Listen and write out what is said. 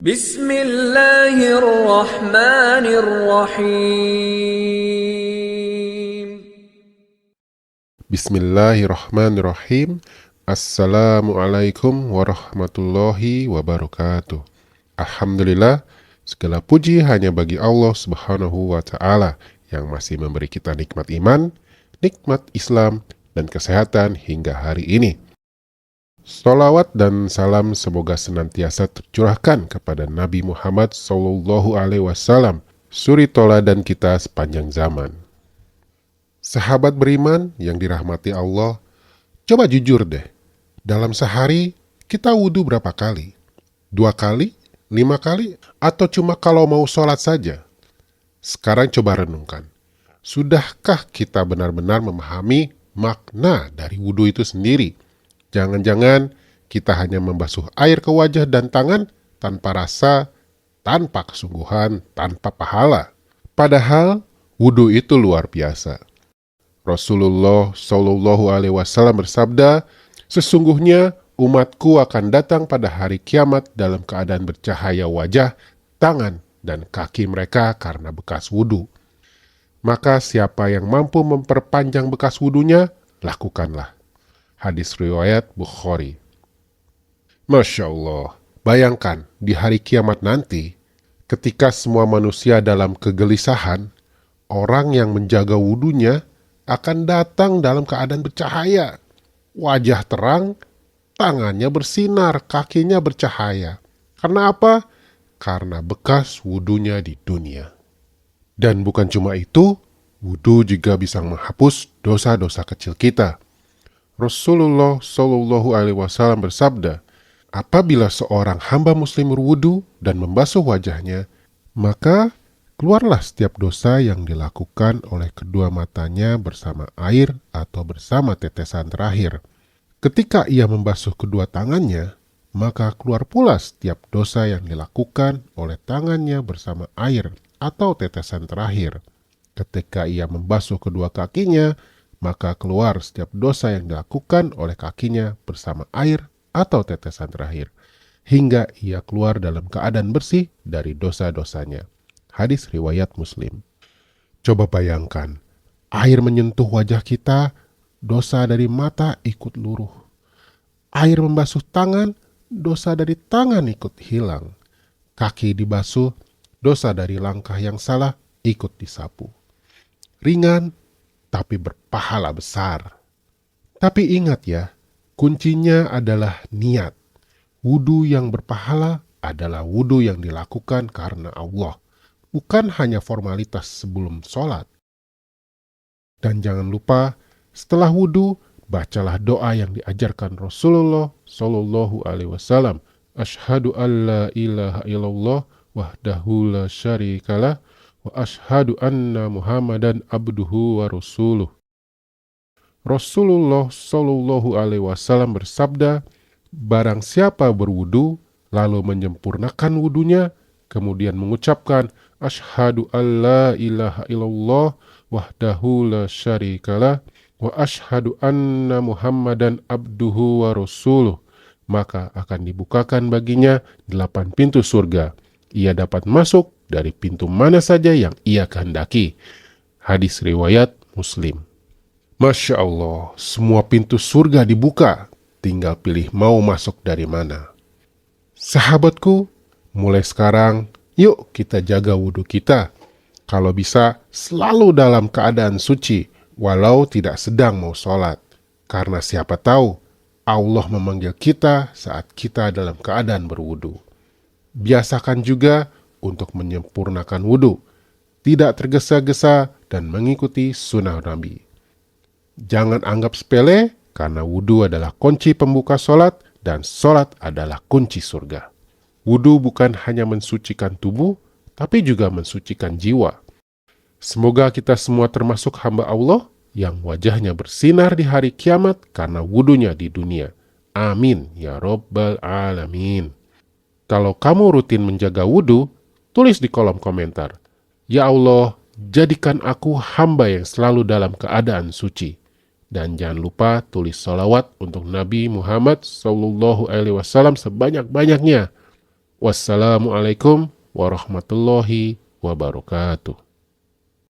Bismillahirrahmanirrahim. Bismillahirrahmanirrahim. Assalamualaikum warahmatullahi wabarakatuh. Alhamdulillah, segala puji hanya bagi Allah Subhanahu wa Ta'ala yang masih memberi kita nikmat iman, nikmat Islam, dan kesehatan hingga hari ini. Sholawat dan salam semoga senantiasa tercurahkan kepada Nabi Muhammad SAW, suri toladan kita sepanjang zaman. Sahabat beriman yang dirahmati Allah, coba jujur deh, dalam sehari kita wudhu berapa kali? 2 kali? 5 kali? Atau cuma kalau mau sholat saja? Sekarang coba renungkan, sudahkah kita benar-benar memahami makna dari wudhu itu sendiri? Jangan-jangan kita hanya membasuh air ke wajah dan tangan tanpa rasa, tanpa kesungguhan, tanpa pahala. Padahal wudhu itu luar biasa. Rasulullah Shallallahu Alaihi Wasallam bersabda, sesungguhnya umatku akan datang pada hari kiamat dalam keadaan bercahaya wajah, tangan, dan kaki mereka karena bekas wudhu. Maka siapa yang mampu memperpanjang bekas wudhunya, lakukanlah. Hadis riwayat Bukhari. Masya Allah, bayangkan di hari kiamat nanti, ketika semua manusia dalam kegelisahan, orang yang menjaga wudhunya akan datang dalam keadaan bercahaya. Wajah terang, tangannya bersinar, kakinya bercahaya. Karena apa? Karena bekas wudhunya di dunia. Dan bukan cuma itu, wudhu juga bisa menghapus dosa-dosa kecil kita. Rasulullah Shallallahu Alaihi Wasallam bersabda, apabila seorang hamba muslim berwudu dan membasuh wajahnya, maka keluarlah setiap dosa yang dilakukan oleh kedua matanya bersama air atau bersama tetesan terakhir. Ketika ia membasuh kedua tangannya, maka keluar pula setiap dosa yang dilakukan oleh tangannya bersama air atau tetesan terakhir. Ketika ia membasuh kedua kakinya, maka keluar setiap dosa yang dilakukan oleh kakinya bersama air atau tetesan terakhir, hingga ia keluar dalam keadaan bersih dari dosa-dosanya. Hadis riwayat Muslim. Coba bayangkan, air menyentuh wajah kita, dosa dari mata ikut luruh. Air membasuh tangan, dosa dari tangan ikut hilang. Kaki dibasuh, dosa dari langkah yang salah ikut disapu. Ringan, tapi berpahala besar. Tapi ingat ya, kuncinya adalah niat. Wudhu yang berpahala adalah wudhu yang dilakukan karena Allah, bukan hanya formalitas sebelum sholat. Dan jangan lupa, setelah wudhu, bacalah doa yang diajarkan Rasulullah Shallallahu Alaihi Wasallam. Ashhadu an la ilaha illallah wahdahu la syarikalah wa ashhadu anna Muhammadan abduhu wa rasuluh. Rasulullah Shallallahu Alaihi Wasallam bersabda, barang siapa berwudu lalu menyempurnakan wudunya, kemudian mengucapkan ashhadu an la ilaha illallah wahdahu la syarikalah wa ashhadu anna Muhammadan abduhu wa rasuluh, maka akan dibukakan baginya 8 pintu surga. Ia dapat masuk dari pintu mana saja yang ia kehendaki. Hadis riwayat Muslim. Masya Allah, semua pintu surga dibuka, tinggal pilih mau masuk dari mana. Sahabatku, mulai sekarang, yuk kita jaga wudhu kita. Kalau bisa, selalu dalam keadaan suci, walau tidak sedang mau sholat. Karena siapa tahu, Allah memanggil kita saat kita dalam keadaan berwudhu. Biasakan juga untuk menyempurnakan wudhu, tidak tergesa-gesa dan mengikuti sunnah Nabi. Jangan anggap sepele, karena wudhu adalah kunci pembuka sholat dan sholat adalah kunci surga. Wudhu bukan hanya mensucikan tubuh, tapi juga mensucikan jiwa. Semoga kita semua termasuk hamba Allah yang wajahnya bersinar di hari kiamat karena wudhunya di dunia. Amin ya Rabbal Alamin. Kalau kamu rutin menjaga wudhu, tulis di kolom komentar, ya Allah, jadikan aku hamba yang selalu dalam keadaan suci. Dan jangan lupa tulis sholawat untuk Nabi Muhammad SAW sebanyak-banyaknya. Wassalamualaikum warahmatullahi wabarakatuh.